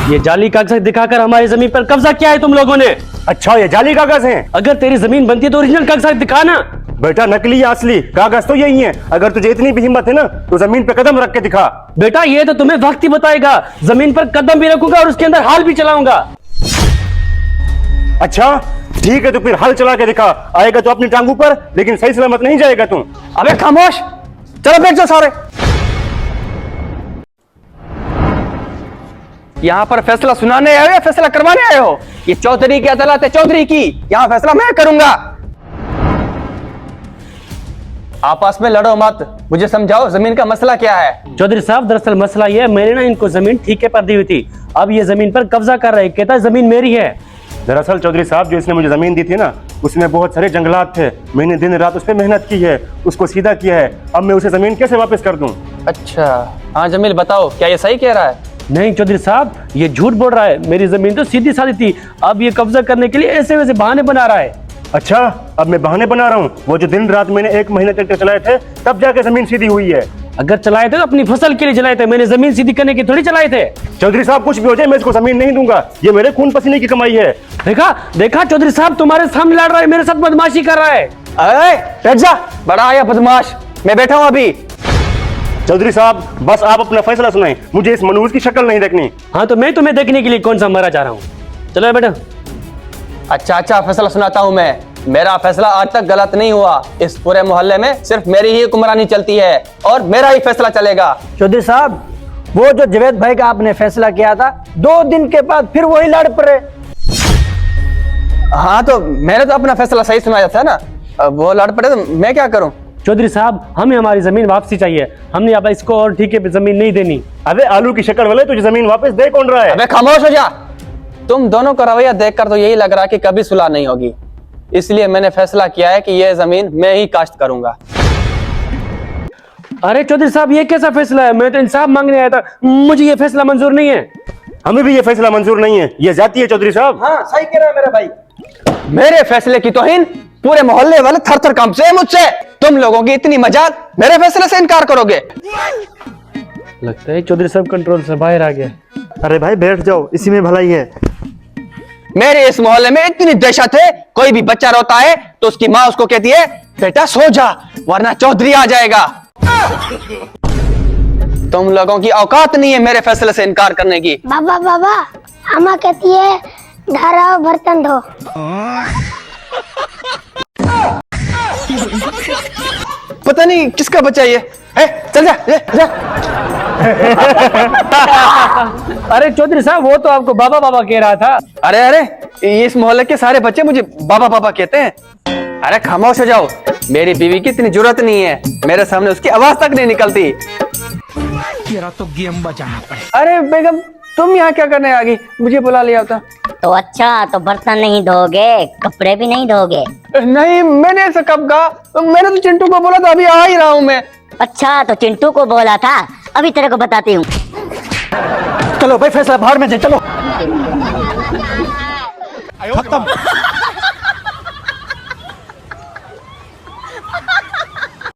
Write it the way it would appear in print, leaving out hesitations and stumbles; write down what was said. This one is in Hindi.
ये जाली कागज दिखाकर हमारी जमीन पर कब्जा किया है तुम लोगों ने। अच्छा, ये जाली कागज हैं? अगर तेरी जमीन बनती है तो ओरिजिनल कागज दिखाना। बेटा नकली या असली कागज तो यही है। अगर तुझे इतनी भी हिम्मत है ना तो जमीन पे कदम रख के दिखा। बेटा ये तो तुम्हें वक्त ही बताएगा। जमीन पर कदम भी रखूंगा और उसके अंदर हाल भी चलाऊंगा। अच्छा ठीक है, तो फिर हल चला के दिखा। आएगा तो अपनी टांगों पर, लेकिन सही सलामत नहीं जाएगा तू। अबे खामोश, चलो बैठ जाओ सारे। यहाँ पर फैसला सुनाने आए हो या फैसला करवाने आए हो? ये चौधरी की अदालत है, चौधरी की। यहाँ फैसला मैं करूंगा। आपस में लड़ो मत, मुझे समझाओ जमीन का मसला क्या है। चौधरी साहब दरअसल मसला ये है, मैंने ना इनको जमीन ठेके पर दी हुई थी। अब ये जमीन पर कब्जा कर रहे, कहता है जमीन मेरी है। दरअसल चौधरी साहब, जो इसने मुझे जमीन दी थी ना, उसमें बहुत सारे जंगलात थे। मैंने दिन रात उस पर मेहनत की है, उसको सीधा किया है। अब मैं उसे जमीन कैसे वापस कर दूं? अच्छा हाँ जमील बताओ, क्या ये सही कह रहा है? नहीं चौधरी साहब, ये झूठ बोल रहा है। मेरी जमीन तो सीधी सादी थी। अब ये कब्जा करने के लिए ऐसे वैसे बहाने बना रहा है। अच्छा, अब मैं बहाने बना रहा हूँ? वो जो दिन रात मैंने 1 महीने ट्रैक्टर चलाए थे, तब जाके जमीन सीधी हुई है। अगर चलाए थे तो अपनी फसल के लिए चलाए थे, मैंने जमीन सीधी करने की थोड़ी चलाए थे। चौधरी साहब कुछ भी हो जाए, मैं इसको जमीन नहीं दूंगा। ये मेरे खून पसीने की कमाई है। देखा देखा चौधरी साहब तुम्हारे सामने लड़ रहा है, मेरे साथ बदमाशी कर रहा है। अरे बैठ जा, बड़ा आया बदमाश। मैं बैठा हूँ अभी। चौधरी साहब बस आप अपना फैसला सुनाएं, मुझे इस मनहूस की शक्ल नहीं देखनी। हाँ तो मैं तुम्हें देखने के लिए कौन सा मरा जा रहा हूँ। चलो बेटा। अच्छा फैसला सुनाता हूँ मैं। मेरा फैसला आज तक गलत नहीं हुआ। इस पूरे मोहल्ले में सिर्फ मेरी ही हुक्मरानी चलती है और मेरा ही फैसला चलेगा। चौधरी साहब, वो जो जवेद भाई का आपने फैसला किया था, 2 दिन के बाद फिर वही लड़ पड़े। हाँ तो मैंने तो अपना फैसला सही सुनाया था ना। अब वो लड़ पड़े तो मैं क्या करूं? चौधरी साहब हमें हमारी जमीन वापसी चाहिए। हमने अब इसको और ठेके पे जमीन नहीं देनी। अबे आलू की शक्ल वाले, तुझे जमीन वापस दे कौन रहा है? अबे खामोश हो जा। तुम दोनों का रवैया देखकर तो यही लग रहा है कि कभी सुलह नहीं होगी। इसलिए मैंने फैसला किया है कि यह जमीन मैं ही काश्त करूंगा। अरे चौधरी साहब ये कैसा फैसला है? मैं तो इंसाफ मांगने आया था, मुझे ये फैसला मंजूर नहीं है। हमें भी ये फैसला मंजूर नहीं है, ये जाती है चौधरी साहब। हाँ सही कह रहा है मेरा भाई। मेरे फैसले की तौहीन पूरे मोहल्ले वाले थर थर कांपते हैं मुझसे। तुम लोगों की इतनी मजाक, मेरे फैसले से इनकार करोगे? लगता है चौधरी साहब कंट्रोल से बाहर आ गया। अरे भाई बैठ जाओ, इसी में भलाई है। मेरे इस मोहल्ले में इतनी दहशत है, कोई भी बच्चा रोता है तो उसकी माँ उसको कहती है बेटा सो जा वरना चौधरी आ जाएगा। तुम लोगों की औकात नहीं है मेरे फैसले से इनकार करने की। बाबा बाबा, अम्मा कहती है घर आओ बर्तन धो। पता नहीं किसका बच्चा ये है। चल जा, जा। अरे चौधरी साहब वो तो आपको बाबा बाबा कह रहा था। अरे इस मोहल्ले के सारे बच्चे मुझे बाबा बाबा कहते हैं। अरे खामोश हो जाओ। मेरी बीवी की इतनी जरूरत नहीं है, मेरे सामने उसकी आवाज तक नहीं निकलती। तेरा तो गेम बजाना पड़े। अरे बेगम तुम यहाँ क्या करने आ गई? मुझे बुला लिया होता। तो अच्छा, तो बर्तन नहीं धोगे, कपड़े भी नहीं धोगे? नहीं मैंने ऐसा कब कहा? मैंने तो चिंटू को बोला था, अभी आ ही रहा हूँ मैं। अच्छा तो चिंटू को बोला था, अभी तेरे को बताती हूँ। चलो भाई फैसला बाहर में जाए, चलो। खत्म।